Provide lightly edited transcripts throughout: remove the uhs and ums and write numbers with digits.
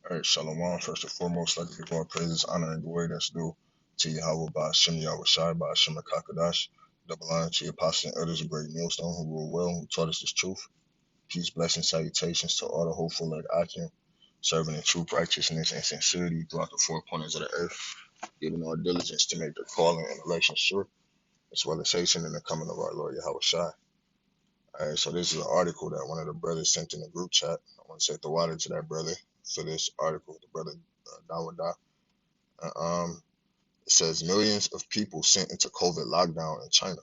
All right, Shalom. First and foremost, I'd like to give all praises, honor, and glory that's due to Yahweh by Hashem Yahweh Shai by Hashem Kakadash. Double honor to your apostles and elders of Great Millstone who rule well, who taught us this truth. Peace, blessings, salutations to all the hopeful like Akim, serving in truth, righteousness, and sincerity throughout the four corners of the earth, giving all diligence to make their calling and election sure, as well as hastening in the coming of our Lord Yahweh Shai. All right, so this is an article that one of the brothers sent in the group chat. I want to say the water to that brother for this article, the brother Dawada. It says millions of people sent into COVID lockdown in China,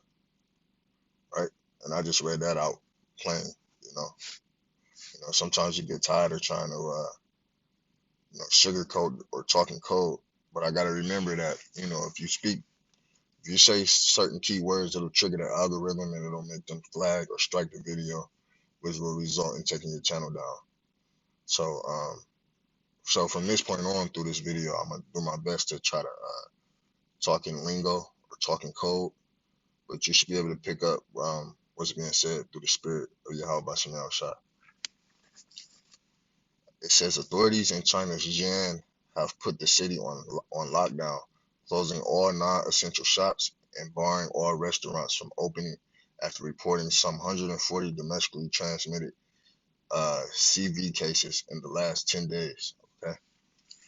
right? And I just read that out plain. You know, sometimes you get tired of trying to, sugarcoat or talking code. But I got to remember that, if you say certain key words, it'll trigger the algorithm and it'll make them flag or strike the video, which will result in taking your channel down. So, so from this point on through this video, I'm gonna do my best to try to talk in lingo or talk in code, but you should be able to pick up what's being said through the spirit of Yahweh Bashem Shah. It says authorities in China's Xi'an have put the city on lockdown, closing all non-essential shops and barring all restaurants from opening after reporting some 140 domestically transmitted CV cases in the last 10 days. Okay,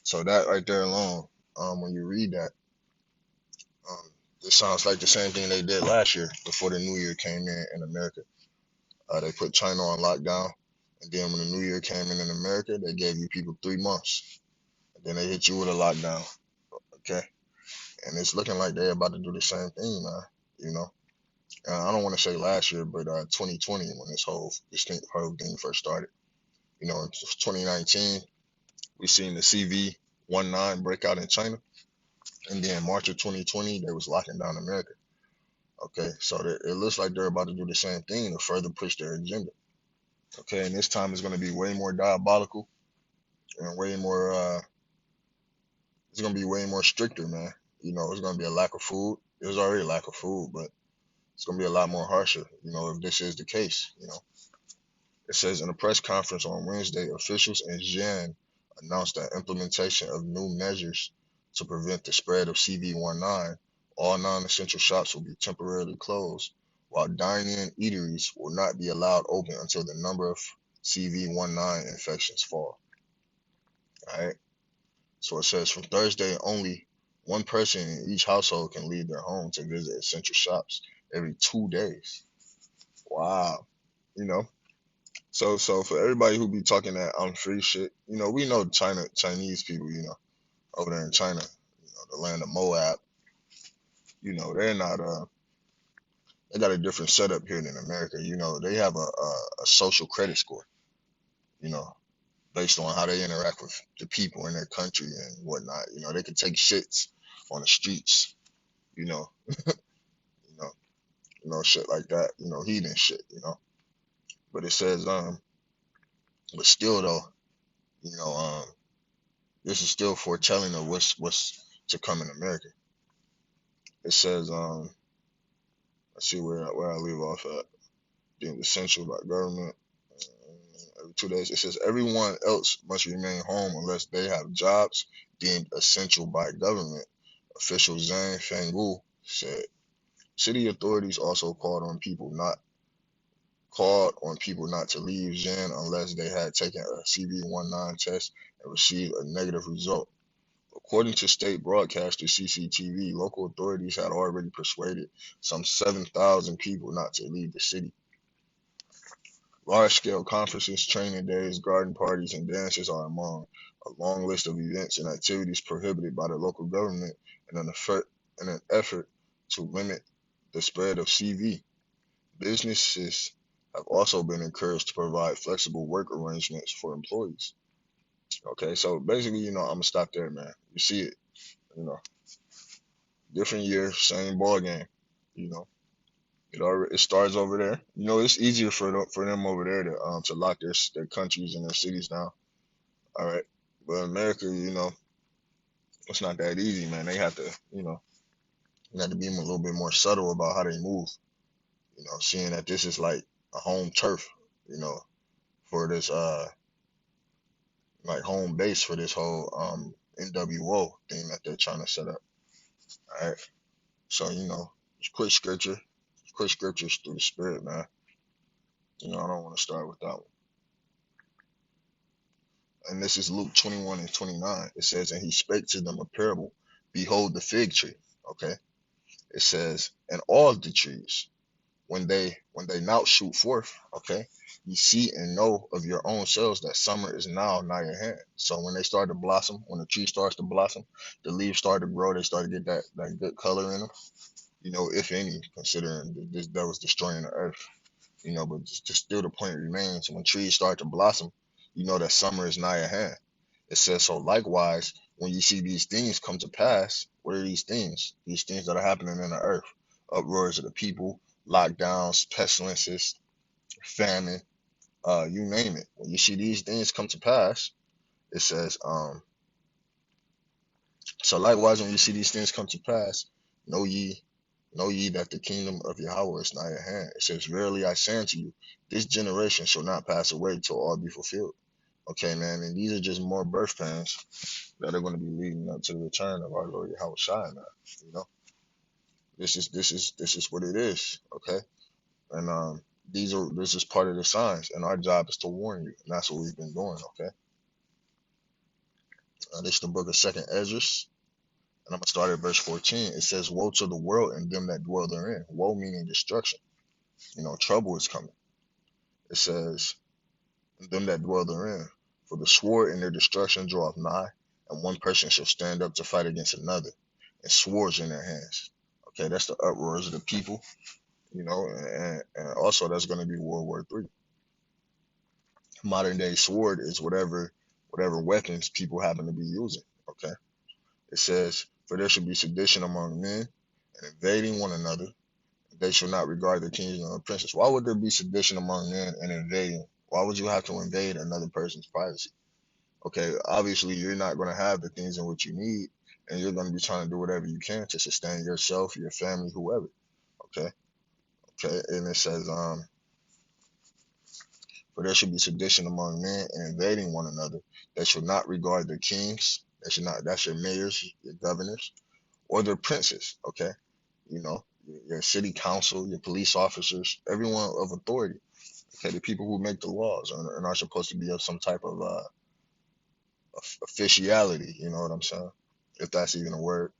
so that right there alone, when you read that, it sounds like the same thing they did last year before the new year came in America. They put China on lockdown, and then when the new year came in America, they gave you people 3 months, and then they hit you with a lockdown. Okay, and it's looking like they're about to do the same thing, man. You know, I don't want to say last year, but 2020 when whole thing first started. You know, in 2019, we seen the CV19 break out in China, and then March of 2020, they was locking down America. Okay, so it looks like they're about to do the same thing to further push their agenda. Okay, and this time is going to be way more diabolical and way more. It's going to be way more stricter, man. You know, it's going to be a lack of food. There's already a lack of food, but it's going to be a lot more harsher. You know, if this is the case. You know, it says in a press conference on Wednesday, officials in Xi'an announced that implementation of new measures to prevent the spread of CV19. All non-essential shops will be temporarily closed, while dine-in eateries will not be allowed open until the number of CV19 infections fall. All right. So it says from Thursday, only one person in each household can leave their home to visit essential shops every 2 days. Wow. You know. So for everybody who be talking that I'm free shit, you know, we know Chinese people, you know, over there in China, you know, the land of Moab, you know, they're not they got a different setup here than America. You know, they have a social credit score, you know, based on how they interact with the people in their country and whatnot. You know, they can take shits on the streets, you know, you know, shit like that, you know, heathen shit, you know. But it says, but still though, you know, this is still foretelling of what's to come in America. It says, let's see where I leave off at. Deemed essential by government. Every 2 days, it says everyone else must remain home unless they have jobs deemed essential by government. Official Zhang Fenggu said. City authorities also called on people not to leave Xi'an unless they had taken a CV19 test and received a negative result. According to state broadcaster CCTV, local authorities had already persuaded some 7,000 people not to leave the city. Large-scale conferences, training days, garden parties, and dances are among a long list of events and activities prohibited by the local government in an effort to limit the spread of CV. Businesses have also been encouraged to provide flexible work arrangements for employees. Okay, so basically, you know, I'm gonna stop there, man. You see it, you know, different year, same ball game. You know, it starts over there. You know, it's easier for them over there to lock their countries and their cities down. All right, but America, you know, it's not that easy, man. They have to, you have to be a little bit more subtle about how they move. You know, seeing that this is like a home turf, you know, for this like home base for this whole NWO thing that they're trying to set up. All right. So just quick scriptures through the spirit, man. I don't want to start with that one. And this is Luke 21 and 29. It says, and he spake to them a parable. Behold the fig tree. Okay. It says, and all the trees, when they now shoot forth, okay, you see and know of your own selves that summer is now nigh at hand. So when they start to blossom, when the tree starts to blossom, the leaves start to grow, they start to get that good color in them. If any, considering this that was destroying the earth. But just still the point remains, when trees start to blossom, you know that summer is nigh at hand. It says, so likewise, when you see these things come to pass, what are these things? These things that are happening in the earth: uproars of the people, lockdowns, pestilences, famine, you name it. When you see these things come to pass, it says, so likewise, when you see these things come to pass, know ye that the kingdom of Yahweh is nigh at hand. It says, verily I say unto you, this generation shall not pass away till all be fulfilled. Okay, man, and these are just more birth pains that are going to be leading up to the return of our Lord Yahweh Shai, man. This is what it is. Okay. And this is part of the signs, and our job is to warn you, and that's what we've been doing. Okay. This is the book of Second Esdras, and I'm gonna start at verse 14. It says, woe to the world and them that dwell therein. Woe meaning destruction. Trouble is coming. It says, them that dwell therein, for the sword and their destruction draweth nigh, and one person shall stand up to fight against another, and swords in their hands. Okay, that's the uproars of the people. And also that's going to be World War III. Modern day sword is whatever weapons people happen to be using. Okay. It says, for there should be sedition among men, and invading one another. They shall not regard the kings and the princes. Why would there be sedition among men and invading? Why would you have to invade another person's privacy? Okay, obviously you're not going to have the things in which you need, and you're going to be trying to do whatever you can to sustain yourself, your family, whoever. Okay. And it says, for there should be sedition among men and invading one another. They shall not regard their kings. They should not. That's your mayors, your governors, or their princes. Okay, your city council, your police officers, everyone of authority. Okay, the people who make the laws and are supposed to be of some type of officiality. You know what I'm saying? If that's even a word.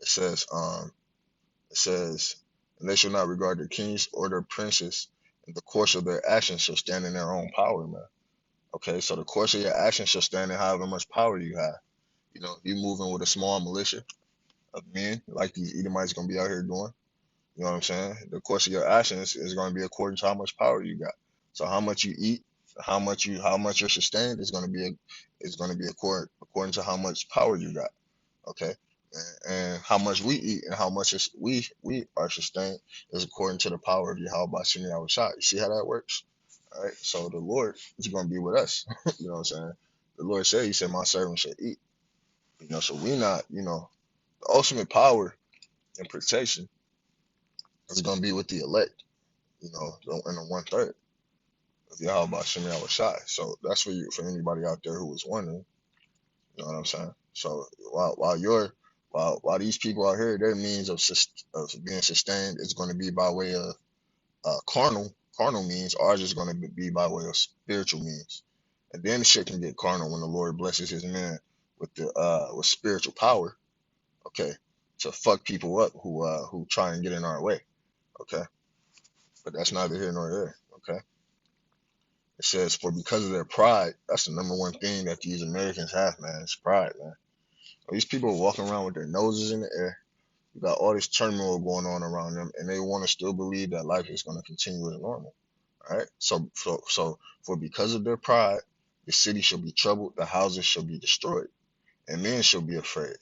It says, and they shall not regard their kings or their princes. In the course of their actions shall stand in their own power, man. Okay, so the course of your actions shall stand in however much power you have. You moving with a small militia of men like these Edomites gonna be out here doing. You know what I'm saying? The course of your actions is gonna be according to how much power you got. So how much you eat, how much you're sustained is gonna be according to how much power you got. Okay, and how much we eat and how much we are sustained is according to the power of Yahweh Shemi Awashai. You see how that works? All right. So the Lord is going to be with us. You know what I'm saying? The Lord said, He said, my servant shall eat. So we not, the ultimate power and protection is going to be with the elect, in the 1/3 of Yahweh Shemi Awashai. So that's for anybody out there who was wondering. You know what I'm saying? So while these people out here, their means of being sustained is going to be by way of carnal means. Ours is going to be by way of spiritual means. And then the shit can get carnal when the Lord blesses His man with spiritual power. Okay, to fuck people up who try and get in our way. Okay, but that's neither here nor there. Okay. It says, for because of their pride, that's the number one thing that these Americans have, man. It's pride, man. These people are walking around with their noses in the air. You got all this turmoil going on around them, and they want to still believe that life is going to continue as normal. All right. So for because of their pride, the city shall be troubled, the houses shall be destroyed, and men shall be afraid.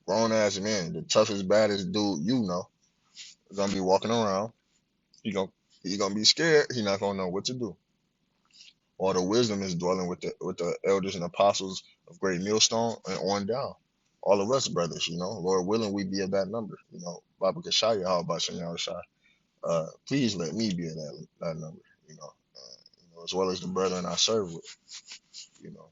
Grown ass men, the toughest, baddest dude is gonna be walking around. He gonna be scared. He not gonna know what to do. All the wisdom is dwelling with the elders and apostles of Great Millstone and on down. All of us brothers, Lord willing, we be of that number. Baba Kashaya, how about Shanya Shai? Please let me be of that number. as well as the brethren I serve with. You know,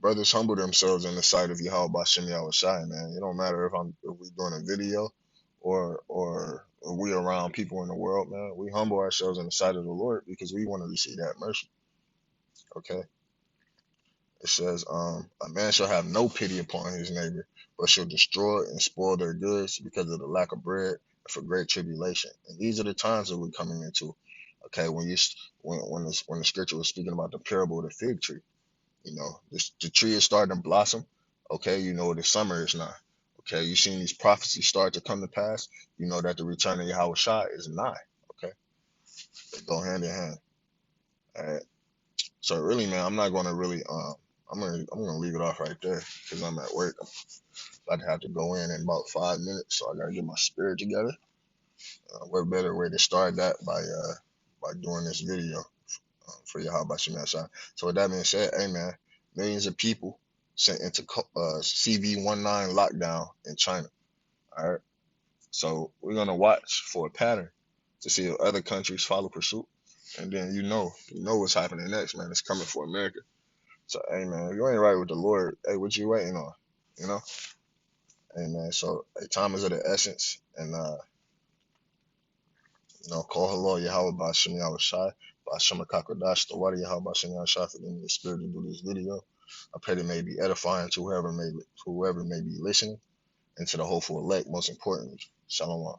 brothers humble themselves in the sight of Yahweh Bashem Yahweh Shai, man. It don't matter if we doing a video or we around people in the world, man. We humble ourselves in the sight of the Lord because we want to receive that mercy. Okay. It says, a man shall have no pity upon his neighbor, but shall destroy and spoil their goods because of the lack of bread and for great tribulation. And these are the times that we're coming into. Okay, when the scripture was speaking about the parable of the fig tree, the tree is starting to blossom. Okay, the summer is nigh. Okay, you seen these prophecies start to come to pass. You know that the return of Yahweh Shai is nigh. Okay, they go hand in hand. All right. So really, man, I'm not gonna really I'm gonna leave it off right there because I'm at work. I'm about to have to go in about 5 minutes, so I gotta get my spirit together. What better way to start that by doing this video for Yahweh Shemel Shai. So with that being said, hey man, millions of people sent into CV-19 lockdown in China. All right, so we're gonna watch for a pattern to see if other countries follow pursuit, and then what's happening next, man. It's coming for America. So, hey, man, if you ain't right with the Lord, hey, what you waiting on? You know? Hey, man, so, hey, time is of the essence. And, call hello, Yahweh Bashem Yahweh Shai, Bashem Akakodash, the water Yahweh Bashem Yahweh Shai for giving me the spirit to do this video. I pray that it may be edifying to whoever may be listening, and to the hopeful elect, most importantly. Shalom.